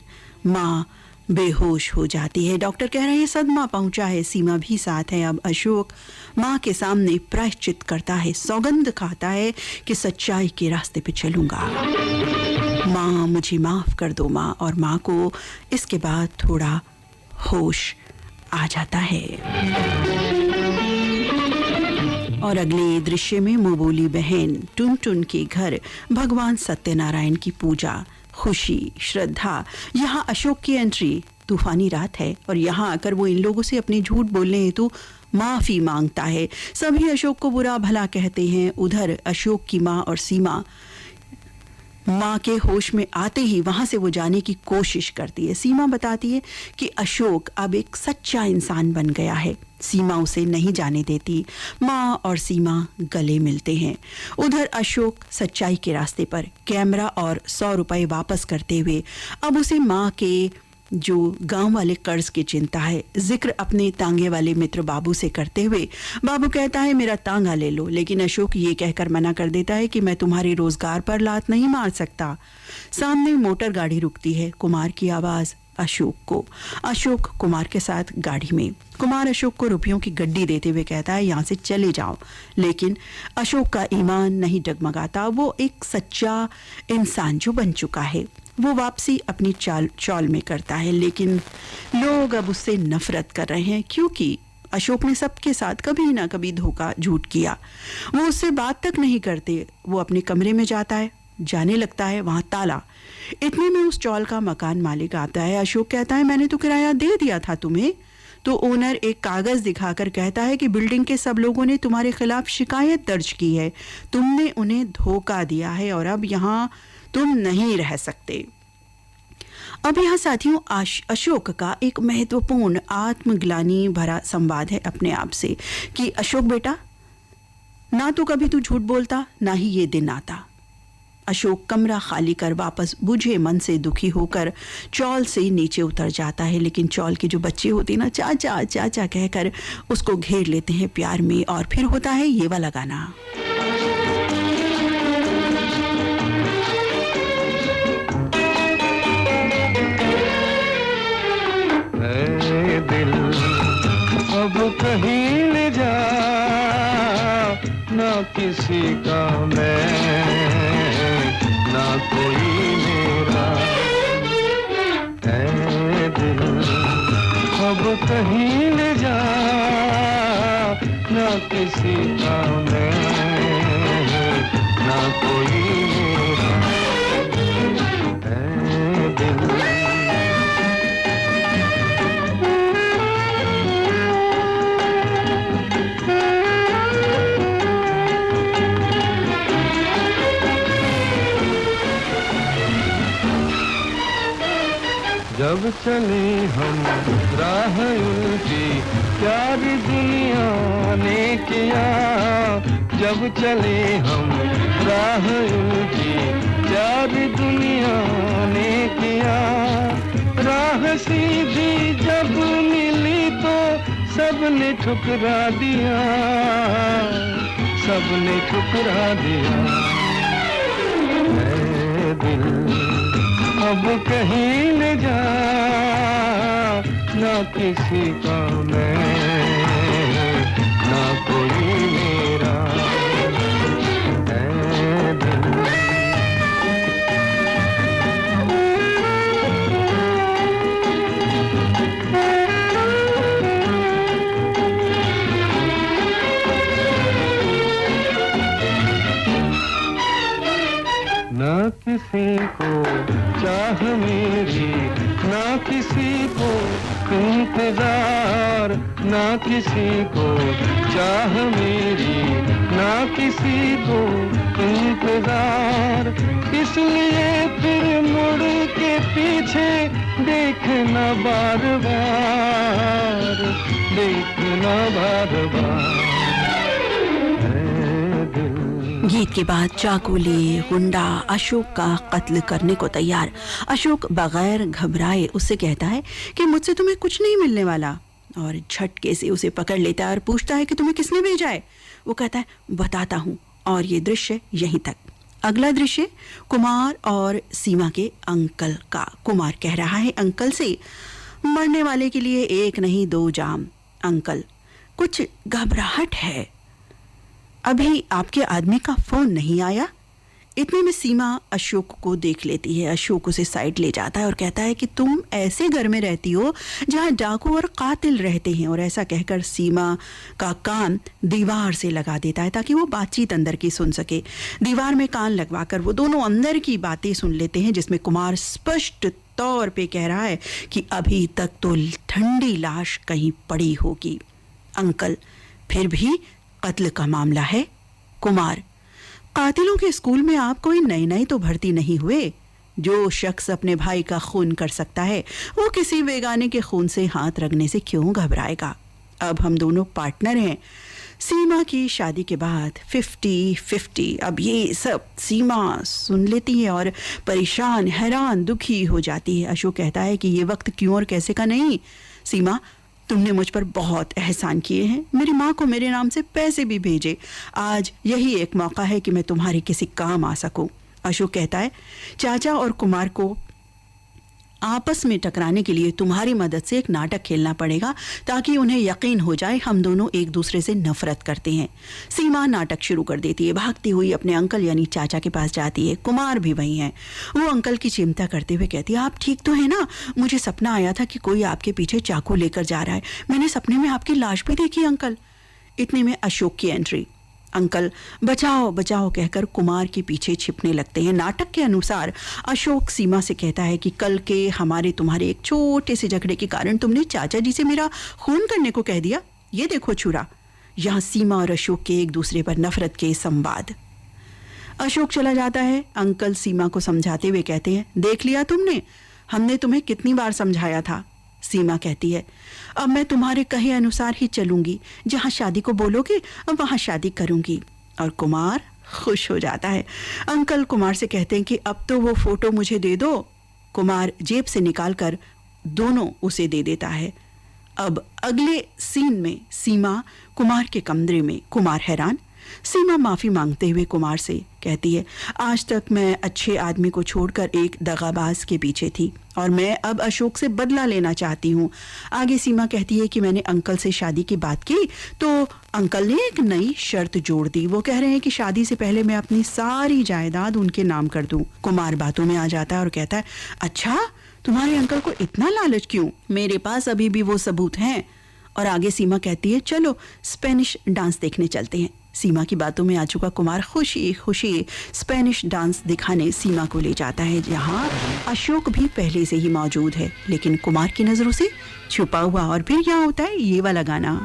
माँ बेहोश हो जाती है। डॉक्टर कह रहे हैं सदमा पहुंचा है, सीमा भी साथ है। अब अशोक माँ के सामने प्रायश्चित करता है, सौगंध खाता है कि सच्चाई के रास्ते पे चलूंगा। माँ मुझे माफ कर दो माँ। और माँ को इसके बाद थोड़ा होश आ जाता है। और अगले दृश्य में मुंह बोली बहन टुन टुन के घर भगवान सत्यनारायण की पूजा खुशी, श्रद्धा। यहाँ अशोक की एंट्री, तूफानी रात है और यहाँ आकर वो इन लोगों से अपने झूठ बोलने हेतु माफी मांगता है। सभी अशोक को बुरा भला कहते हैं। उधर अशोक की माँ और सीमा माँ के होश में आते ही वहां से वो जाने की कोशिश करती है। सीमा बताती है कि अशोक अब एक सच्चा इंसान बन गया है। सीमा उसे नहीं जाने देती। माँ और सीमा गले मिलते हैं। उधर अशोक सच्चाई के रास्ते पर, कैमरा और 100 रुपए वापस करते हुए अब उसे माँ के जो गांव वाले कर्ज की चिंता है। जिक्र अपने तांगे वाले मित्र बाबू से करते हुए बाबू कहता है मेरा तांगा ले लो, लेकिन अशोक ये कहकर मना कर देता है कि मैं तुम्हारे रोजगार पर लात नहीं मार सकता। सामने मोटर गाड़ी रुकती है। कुमार की आवाज अशोक को। अशोक कुमार के साथ गाड़ी में। कुमार अशोक को रुपयों की गड्डी देते हुए कहता है यहाँ से चले जाओ, लेकिन अशोक का ईमान नहीं डगमगाता। वो एक सच्चा इंसान जो बन चुका है। वो वापसी अपनी चौल में करता है, लेकिन लोग अब उससे नफरत कर रहे हैं क्योंकि अशोक ने सबके साथ कभी ना कभी धोखा झूठ किया। वो उससे बात तक नहीं करते। वो अपने कमरे में जाता है, जाने लगता है, वहां ताला। इतने में उस चौल का मकान मालिक आता है। अशोक कहता है मैंने तो किराया दे दिया था तुम्हें। तो ओनर एक कागज दिखाकर कहता है कि बिल्डिंग के सब लोगों ने तुम्हारे खिलाफ शिकायत दर्ज की है, तुमने उन्हें धोखा दिया है और अब यहाँ तुम नहीं रह सकते। अब यहाँ साथियों अशोक का एक महत्वपूर्ण आत्मग्लानि भरा संवाद है अपने आप से कि अशोक बेटा, ना तो कभी तू झूठ बोलता, ना ही ये दिन आता। अशोक कमरा खाली कर वापस बुझे मन से दुखी होकर चौल से नीचे उतर जाता है, लेकिन चौल के जो बच्चे होते हैं ना, चाचा चाचा कहकर उसको घेर लेते हैं प्यार में। और फिर होता है ये वाला गाना। दिल अब कहीं ले जा, ना किसी का मैं, ना कोई मेरा। है दिल अब कहीं ले जा, ना किसी का मैं, ना कोई मेरा। है दिल जब चले हम राह उल्टी, प्यार दुनिया ने किया। जब चले हम राह उल्टी, प्यार दुनिया ने किया। राह सीधी जब मिली तो सबने ठुकरा दिया, सबने ठुकरा दिया। ऐ दिल अब कहीं ले जा, ना किसी का मैं, ना कोई मेरा। है दिल ना किसी को चाह मेरी, ना किसी को इंतजार। ना किसी को चाह मेरी, ना किसी को इंतजार। इसलिए फिर मुड़ के पीछे देखना बार बार, देखना बार बार। गीत के बाद चाकू लिए गुंडा अशोक का कत्ल करने को तैयार। अशोक बगैर घबराए उससे कहता है कि मुझसे तुम्हें कुछ नहीं मिलने वाला, और झटके से उसे पकड़ लेता है और पूछता है कि तुम्हें किसने भेजा है। वो कहता है बताता हूँ। और ये दृश्य यहीं तक। अगला दृश्य कुमार और सीमा के अंकल का। कुमार कह रहा है अंकल से, मरने वाले के लिए एक नहीं दो जाम। अंकल, कुछ घबराहट है, अभी आपके आदमी का फोन नहीं आया? इतने में सीमा अशोक को देख लेती है। अशोक उसे साइड ले जाता है और कहता है कि तुम ऐसे घर में रहती हो जहां डाकू और कातिल रहते हैं। और ऐसा कहकर सीमा का कान दीवार से लगा देता है ताकि वो बातचीत अंदर की सुन सके। दीवार में कान लगवाकर वो दोनों अंदर की बातें सुन लेते हैं, जिसमें कुमार स्पष्ट तौर पे कह रहा है कि अभी तक तो ठंडी लाश कहीं पड़ी होगी। अंकल, फिर भी कत्ल का मामला है। कुमार, कातिलों के स्कूल में आप कोई नए तो भर्ती नहीं हुए। जो शख्स अपने भाई का खून कर सकता है वो किसी बेगाने के खून से हाथ रखने से क्यों घबराएगा। अब हम दोनों पार्टनर हैं। सीमा की शादी के बाद 50-50। अब ये सब सीमा सुन लेती है और परेशान, हैरान, दुखी हो जाती है। अशोक कहता है कि ये वक्त क्यों और कैसे का नहीं। सीमा, तुमने मुझ पर बहुत एहसान किए हैं। मेरी माँ को मेरे नाम से पैसे भी भेजे। आज यही एक मौका है कि मैं तुम्हारे किसी काम आ सकूं। अशोक कहता है, चाचा और कुमार को आपस में टकराने के लिए तुम्हारी मदद से एक नाटक खेलना पड़ेगा ताकि उन्हें यकीन हो जाए हम दोनों एक दूसरे से नफरत करते हैं। सीमा नाटक शुरू कर देती है। भागती हुई अपने अंकल यानी चाचा के पास जाती है। कुमार भी वहीं है। वो अंकल की चिंता करते हुए कहती है, आप ठीक तो है ना? मुझे सपना आया था कि कोई आपके पीछे चाकू लेकर जा रहा है। मैंने सपने में आपकी लाश भी देखी अंकल। इतने में अशोक की एंट्री। अंकल, बचाओ बचाओ कहकर कुमार के पीछे छिपने लगते हैं। नाटक के अनुसार अशोक सीमा से कहता है कि कल के हमारे तुम्हारे एक छोटे से झगड़े के कारण तुमने चाचा जी से मेरा खून करने को कह दिया। ये देखो छुरा। यहाँ सीमा और अशोक के एक दूसरे पर नफरत के संवाद। अशोक चला जाता है। अंकल सीमा को समझाते हुए कहते हैं, देख लिया तुमने, हमने तुम्हें कितनी बार समझाया था। सीमा कहती है, अब मैं तुम्हारे कहे अनुसार ही चलूंगी। जहां शादी को बोलोगे अब वहां शादी करूंगी। और कुमार खुश हो जाता है। अंकल कुमार से कहते हैं कि अब तो वो फोटो मुझे दे दो। कुमार जेब से निकालकर दोनों उसे दे देता है। अब अगले सीन में सीमा कुमार के कमरे में। कुमार हैरान। सीमा माफी मांगते हुए कुमार से कहती है, आज तक मैं अच्छे आदमी को छोड़कर एक दगाबाज के पीछे थी और मैं अब अशोक से बदला लेना चाहती हूँ। आगे सीमा कहती है कि मैंने अंकल से शादी की बात की तो अंकल ने एक नई शर्त जोड़ दी। वो कह रहे हैं कि शादी से पहले मैं अपनी सारी जायदाद उनके नाम कर दूं। कुमार बातों में आ जाता है और कहता है, अच्छा तुम्हारे अंकल को इतना लालच क्यों? मेरे पास अभी भी वो सबूत हैं। और आगे सीमा कहती है, चलो स्पेनिश डांस देखने चलते हैं। सीमा की बातों में आ चुका कुमार खुशी खुशी स्पेनिश डांस दिखाने सीमा को ले जाता है, जहां अशोक भी पहले से ही मौजूद है लेकिन कुमार की नजरों से छुपा हुआ। और फिर यहाँ होता है ये वाला गाना।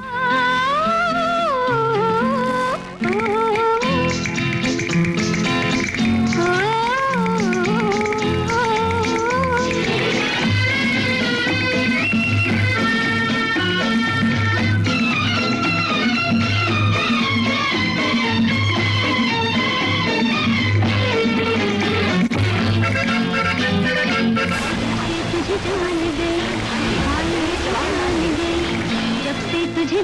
तुझे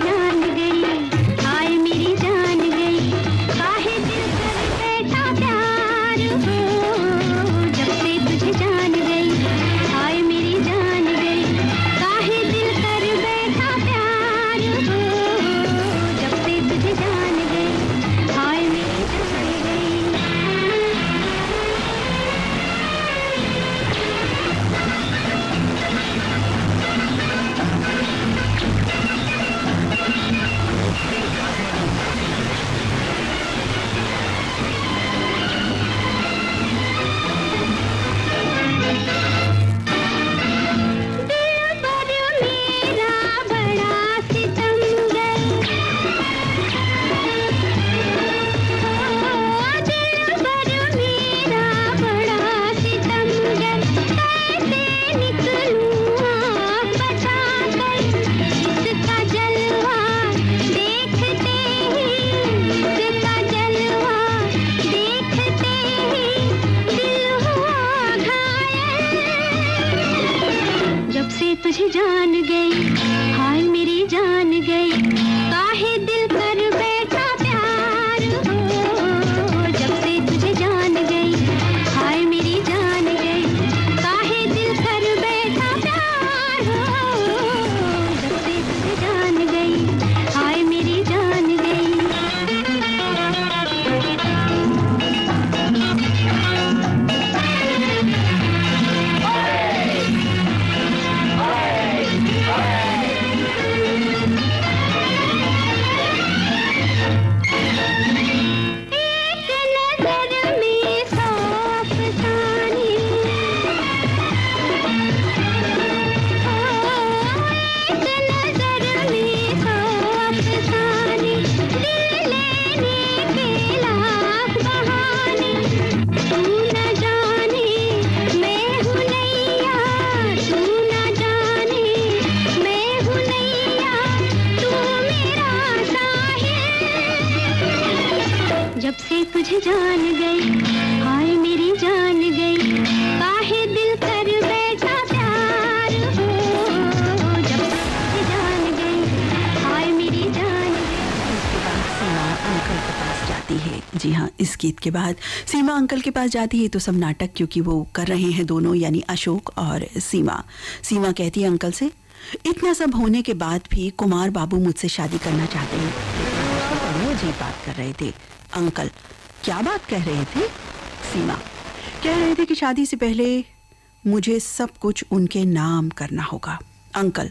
तुझे जान गई, हाय मेरी जान गई, काहे दिल कर बैठा प्यार हो, जब तुझे जान गई, हाय मेरी जान गई। इसके बाद सीमा अंकल के पास जाती है। जी हाँ, इस गीत के बाद सीमा अंकल के पास जाती है तो सब नाटक क्योंकि वो कर रहे हैं दोनों, यानी अशोक और सीमा। सीमा कहती है अंकल से, इतना सब होने के बाद भी कुमार बाबू मुझसे शादी करना चाहते हैं। रोज ही बात कर रहे थे। अंकल, क्या बात कह रहे थे? सीमा, कह रहे थे कि शादी से पहले मुझे सब कुछ उनके नाम करना होगा। अंकल,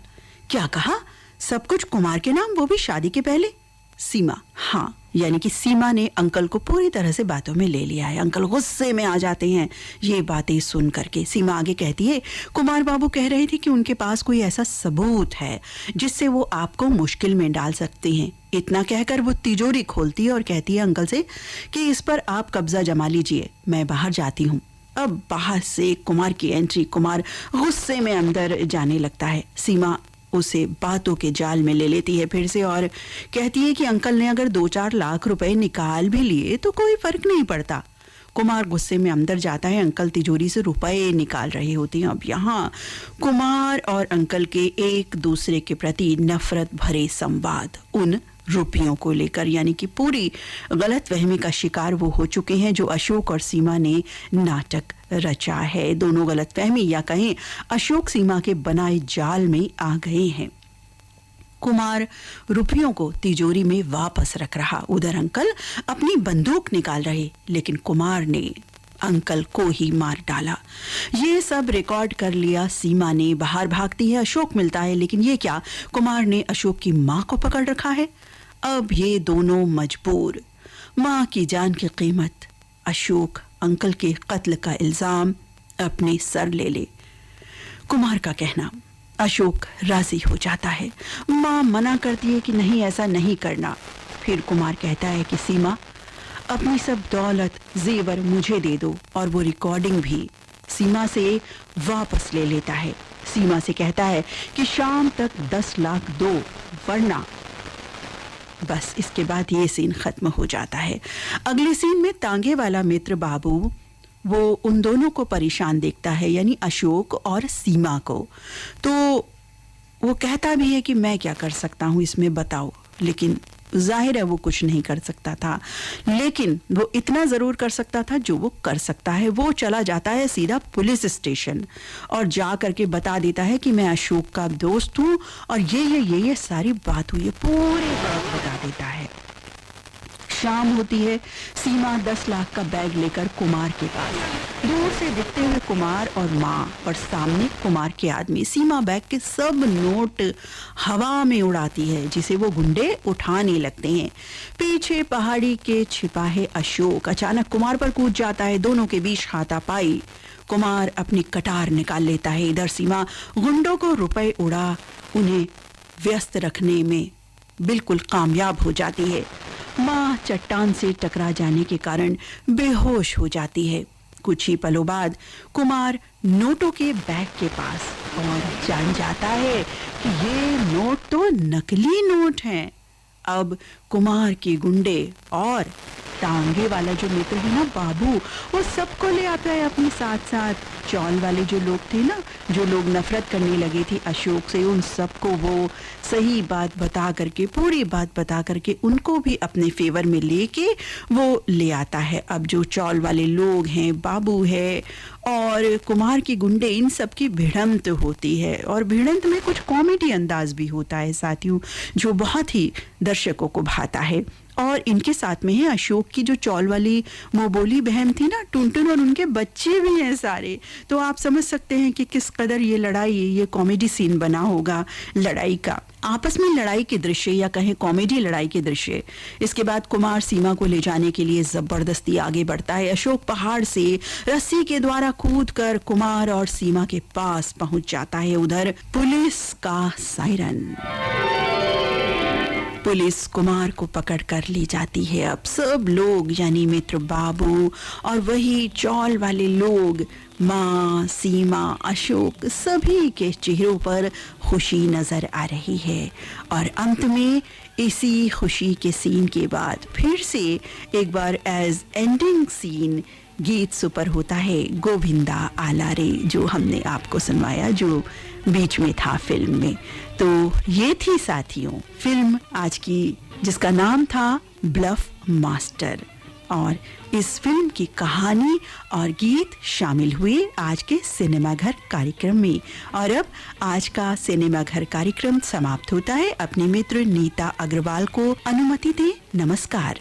क्या कहा? सब कुछ कुमार के नाम, वो भी शादी के पहले? सीमा, हाँ, यानी कि सीमा ने अंकल को पूरी तरह से बातों में ले लिया है। अंकल गुस्से में आ जाते हैं ये बातें सुन करके। सीमा आगे कहती है, कुमार बाबू कह रहे थे कि उनके पास कोई ऐसा सबूत है जिससे वो आपको मुश्किल में डाल सकते हैं। इतना कहकर वो तिजोरी खोलती है और कहती है अंकल से कि इस पर आप कब्जा जमा लीजिए, मैं बाहर जाती हूँ। अब बाहर से कुमार की एंट्री। कुमार गुस्से में अंदर जाने लगता है। सीमा उसे बातों के जाल में ले लेती है फिर से और कहती है कि अंकल ने अगर 2-4 लाख रुपए निकाल भी लिए तो कोई फर्क नहीं पड़ता। कुमार गुस्से में अंदर जाता है। अंकल तिजोरी से रुपए निकाल रहे होते हैं। अब यहाँ कुमार और अंकल के एक दूसरे के प्रति नफरत भरे संवाद उन रुपयों को लेकर, यानी कि पूरी गलतफहमी का शिकार वो हो चुके हैं जो अशोक और सीमा ने नाटक रचा है। दोनों गलतफहमी या कहें अशोक सीमा के बनाए जाल में आ गए हैं। कुमार रुपयों को तिजोरी में वापस रख रहा, उधर अंकल अपनी बंदूक निकाल रहे, लेकिन कुमार ने अंकल को ही मार डाला। ये सब रिकॉर्ड कर लिया सीमा ने। बाहर भागती है, अशोक मिलता है, लेकिन ये क्या, कुमार ने अशोक की माँ को पकड़ रखा है। अब ये दोनों मजबूर। माँ की जान की कीमत, अशोक अंकल के कत्ल का इल्जाम अपने सर ले ले। कुमार का कहना, अशोक राजी हो जाता है। माँ मना करती है कि नहीं, ऐसा नहीं करना। फिर कुमार कहता है कि सीमा, अपनी सब दौलत जेवर मुझे दे दो और वो रिकॉर्डिंग भी। सीमा से वापस ले लेता है। सीमा से कहता है कि शाम तक 10 लाख दो, वरना। बस इसके बाद ये सीन खत्म हो जाता है। अगले सीन में तांगे वाला मित्र बाबू वो उन दोनों को परेशान देखता है, यानी अशोक और सीमा को। तो वो कहता भी है कि मैं क्या कर सकता हूँ इसमें, बताओ। लेकिन जाहिर है वो कुछ नहीं कर सकता था, लेकिन वो इतना जरूर कर सकता था जो वो कर सकता है। वो चला जाता है सीधा पुलिस स्टेशन और जा करके बता देता है कि मैं अशोक का दोस्त हूँ और ये सारी बात हुई है, पूरी बात बता देता है। शाम होती है। सीमा 10 लाख का बैग लेकर कुमार के पास, दूर से दिखते हुए कुमार और माँ और सामने कुमार के आदमी। सीमा बैग के सब नोट हवा में उड़ाती है, जिसे वो गुंडे उठाने लगते हैं। पीछे पहाड़ी के छिपा है अशोक। अचानक कुमार पर कूद जाता है। दोनों के बीच हाथापाई। कुमार अपनी कटार निकाल लेता है। इधर सीमा गुंडों को रुपए उड़ा उन्हें व्यस्त रखने में बिल्कुल कामयाब हो जाती है। माँ चट्टान से टकरा जाने के कारण बेहोश हो जाती है। कुछ ही पलों बाद कुमार नोटों के बैग के पास और जान जाता है कि ये नोट तो नकली नोट हैं। अब कुमार के गुंडे और टांगे वाला जो मित्र है ना बाबू, वो सबको ले आता है अपने साथ साथ। चौल वाले जो लोग थे ना, जो लोग नफरत करने लगे थे अशोक से, उन सबको वो सही बात बता करके, पूरी बात बता करके उनको भी अपने फेवर में लेके वो ले आता है। अब जो चौल वाले लोग हैं, बाबू है और कुमार के गुंडे, इन सब की भिड़ंत होती है और भिड़ंत में कुछ कॉमेडी अंदाज भी होता है साथियों, जो बहुत ही दर्शकों को भाता है। और इनके साथ में है अशोक की जो चौल वाली मोबोली बहन थी ना, टुनटुन, और उनके बच्चे भी हैं सारे। तो आप समझ सकते हैं कि किस कदर ये लड़ाई, ये कॉमेडी सीन बना होगा लड़ाई का, आपस में लड़ाई के दृश्य या कहें कॉमेडी लड़ाई के दृश्य। इसके बाद कुमार सीमा को ले जाने के लिए जबरदस्ती आगे बढ़ता है। अशोक पहाड़ से रस्सी के द्वारा कूदकर कुमार और सीमा के पास पहुंच जाता है। उधर पुलिस का सायरन। पुलिस कुमार को पकड़ कर ले जाती है। अब सब लोग यानी मित्र बाबू और वही चौल वाले लोग, माँ, सीमा, अशोक, सभी के चेहरों पर खुशी नजर आ रही है। और अंत में इसी खुशी के सीन के बाद फिर से एक बार एज एंडिंग सीन गीत सुपर होता है गोविंदा आला रे, जो हमने आपको सुनवाया, जो बीच में था फिल्म में। तो ये थी साथियों फिल्म आज की, जिसका नाम था ब्लफ मास्टर। और इस फिल्म की कहानी और गीत शामिल हुए आज के सिनेमा घर कार्यक्रम में। और अब आज का सिनेमा घर कार्यक्रम समाप्त होता है। अपने मित्र नीता अग्रवाल को अनुमति दें। नमस्कार।